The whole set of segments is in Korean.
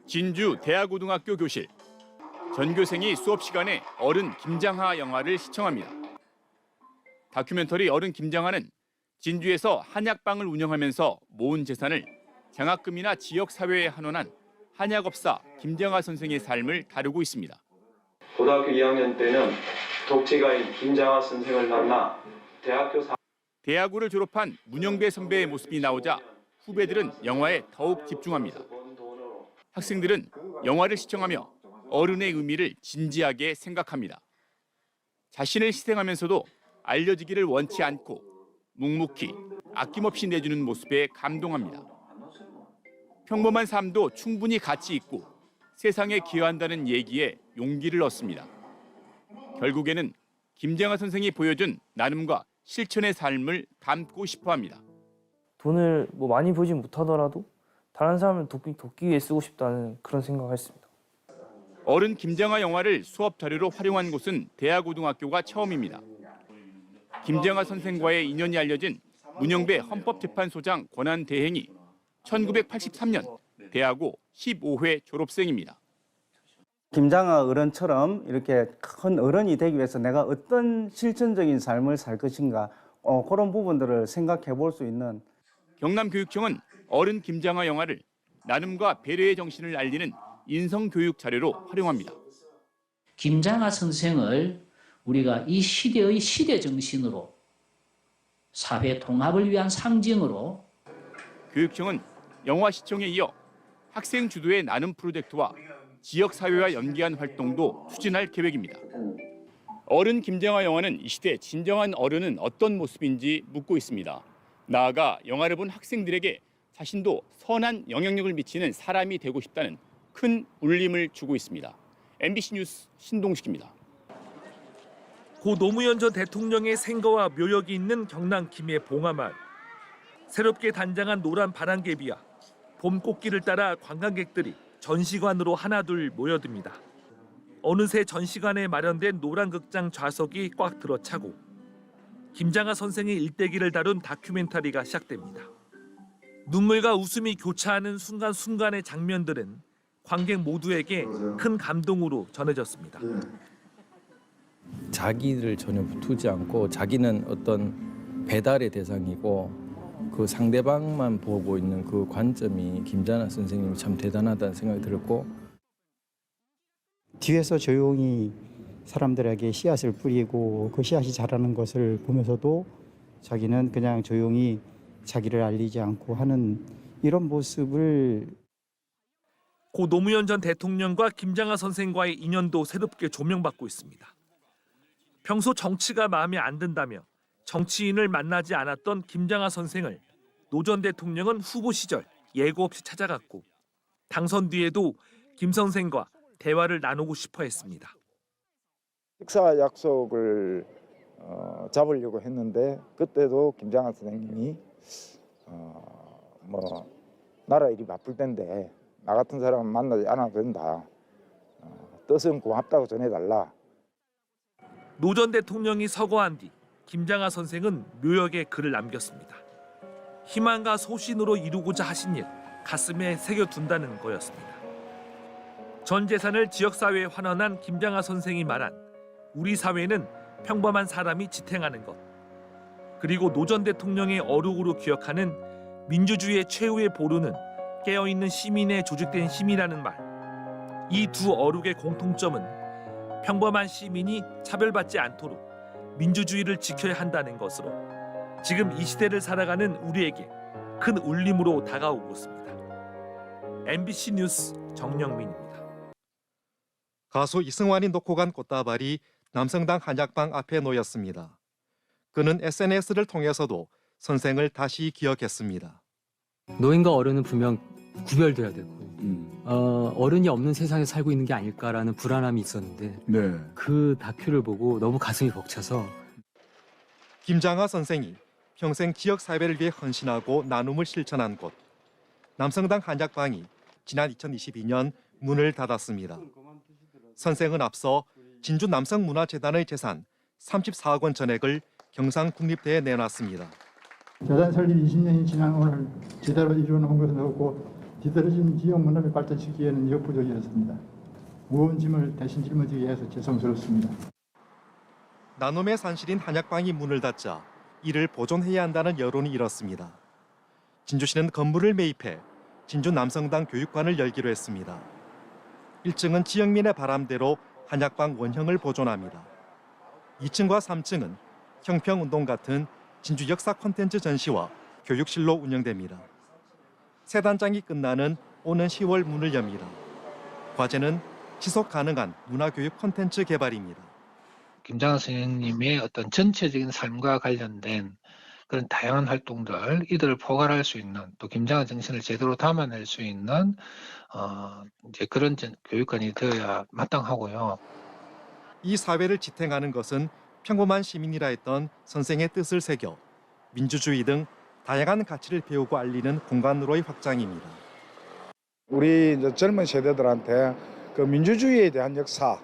진주 대하고등학교 교실. 전교생이 수업 시간에 어른 김장하 영화를 시청합니다. 다큐멘터리 어른 김장하는 진주에서 한약방을 운영하면서 모은 재산을 장학금이나 지역사회에 환원한 한약업사 김장하 선생의 삶을 다루고 있습니다. 고등학교 2학년 때는 독재가인 김장하 선생을 만나 대하고를 졸업한 문영배 선배의 모습이 나오자 후배들은 영화에 더욱 집중합니다. 학생들은 영화를 시청하며 어른의 의미를 진지하게 생각합니다. 자신을 희생하면서도 알려지기를 원치 않고 묵묵히 아낌없이 내주는 모습에 감동합니다. 평범한 삶도 충분히 가치 있고 세상에 기여한다는 얘기에 용기를 얻습니다. 결국에는 김장하 선생이 보여준 나눔과 실천의 삶을 담고 싶어 합니다. 돈을 많이 벌지 못하더라도 다른 사람을 돕기 위해 쓰고 싶다는 그런 생각을 했습니다. 어른 김장하 영화를 수업 자료로 활용한 곳은 대하고등학교가 처음입니다. 김장하 선생과의 인연이 알려진 문영배 헌법재판소장 권한대행이 1983년 대하고 15회 졸업생입니다. 김장하 어른처럼 이렇게 큰 어른이 되기 위해서 내가 어떤 실천적인 삶을 살 것인가 그런 부분들을 생각해 볼 수 있는. 경남교육청은 어른 김장하 영화를 나눔과 배려의 정신을 알리는 인성교육 자료로 활용합니다. 김장하 선생을 우리가 이 시대의 시대 정신으로 사회 통합을 위한 상징으로 교육청은 영화 시청에 이어 학생 주도의 나눔 프로젝트와 지역사회와 연계한 활동도 추진할 계획입니다. 어른 김장하 영화는 이 시대 진정한 어른은 어떤 모습인지 묻고 있습니다. 나아가 영화를 본 학생들에게 자신도 선한 영향력을 미치는 사람이 되고 싶다는 큰 울림을 주고 있습니다. MBC 뉴스 신동식입니다. 고 노무현 전 대통령의 생가와 묘역이 있는 경남 김해 봉하마을. 새롭게 단장한 노란 바람개비와 봄 꽃길을 따라 관광객들이 전시관으로 하나둘 모여듭니다. 어느새 전시관에 마련된 노란 극장 좌석이 꽉 들어차고 김장하 선생의 일대기를 다룬 다큐멘터리가 시작됩니다. 눈물과 웃음이 교차하는 순간순간의 장면들은 관객 모두에게 큰 감동으로 전해졌습니다. 자기를 전혀 두지 않고 자기는 어떤 배달의 대상이고 그 상대방만 보고 있는 그 관점이 김장하 선생님이 참 대단하다는 생각이 들었고, 뒤에서 조용히 사람들에게 씨앗을 뿌리고 그 씨앗이 자라는 것을 보면서도 자기는 그냥 조용히 자기를 알리지 않고 하는 이런 모습을. 고 노무현 전 대통령과 김장하 선생과의 인연도 새롭게 조명받고 있습니다. 평소 정치가 마음에 안 든다며 정치인을 만나지 않았던 김장하 선생을 노 전 대통령은 후보 시절 예고 없이 찾아갔고 당선 뒤에도 김 선생과 대화를 나누고 싶어 했습니다. 식사 약속을 잡으려고 했는데 그때도 김장하 선생님이 나라 일이 바쁠 텐데 나 같은 사람은 만나지 않아도 된다. 뜻은 고맙다고 전해달라. 노 전 대통령이 서거한 뒤 김장하 선생은 묘역에 글을 남겼습니다. 희망과 소신으로 이루고자 하신 일 가슴에 새겨둔다는 거였습니다. 전 재산을 지역사회에 환원한 김장하 선생이 말한 우리 사회는 평범한 사람이 지탱하는 것, 그리고 노 전 대통령의 어록으로 기억하는 민주주의의 최후의 보루는 깨어있는 시민의 조직된 힘이라는 말. 이 두 어록의 공통점은 평범한 시민이 차별받지 않도록 민주주의를 지켜야 한다는 것으로 지금 이 시대를 살아가는 우리에게 큰 울림으로 다가오고 있습니다. MBC 뉴스 정영민입니다. 가수 이승환이 놓고 간 꽃다발이 남성당 한약방 앞에 놓였습니다. 그는 SNS를 통해서도 선생을 다시 기억했습니다. 노인과 어른은 분명 구별돼야 되고 어른이 없는 세상에 살고 있는 게 아닐까라는 불안함이 있었는데 그 다큐를 보고 너무 가슴이 벅차서. 김장하 선생이 평생 지역사회를 위해 헌신하고 나눔을 실천한 곳, 남성당 한약방이 지난 2022년 문을 닫았습니다. 선생은 앞서 진주 남성문화재단의 재산 34억 원 전액을 경상국립대에 내놨습니다. 재단 설립 20년이 지난 오늘 제대로 이루어놓은 것은 없고 뒤떨어진 지역 문화를 발전시키기에는 역부족이었습니다. 무거운 짐을 대신 짊어지기 위해서 죄송스럽습니다. 나눔의 산실인 한약방이 문을 닫자 이를 보존해야 한다는 여론이 일었습니다. 진주시는 건물을 매입해 진주 남성당 교육관을 열기로 했습니다. 1층은 지역민의 바람대로 한약방 원형을 보존합니다. 2층과 3층은 형평운동 같은 진주 역사 콘텐츠 전시와 교육실로 운영됩니다. 새 단장이 끝나는 오는 10월 문을 엽니다. 과제는 지속 가능한 문화교육 콘텐츠 개발입니다. 김장하 선생님의 어떤 전체적인 삶과 관련된 그런 다양한 활동들, 이들을 포괄할 수 있는, 또 김장하 정신을 제대로 담아낼 수 있는 이제 그런 교육관이 되어야 마땅하고요. 이 사회를 지탱하는 것은 평범한 시민이라 했던 선생의 뜻을 새겨 민주주의 등 다양한 가치를 배우고 알리는 공간으로의 확장입니다. 우리 이제 젊은 세대들한테 그 민주주의에 대한 역사,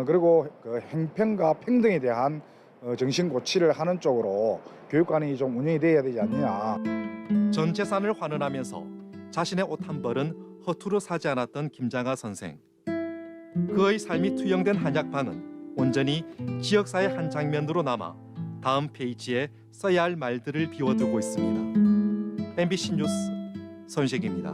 그리고 그 행평과 평등에 대한 정신 고치를 하는 쪽으로 교육관이 좀 운영이 돼야 되지 않느냐. 전 재산을 환원하면서 자신의 옷 한 벌은 허투루 사지 않았던 김장하 선생. 그의 삶이 투영된 한약방은 온전히 지역사의 한 장면으로 남아 다음 페이지에 써야 할 말들을 비워두고 있습니다. MBC 뉴스 손식입니다.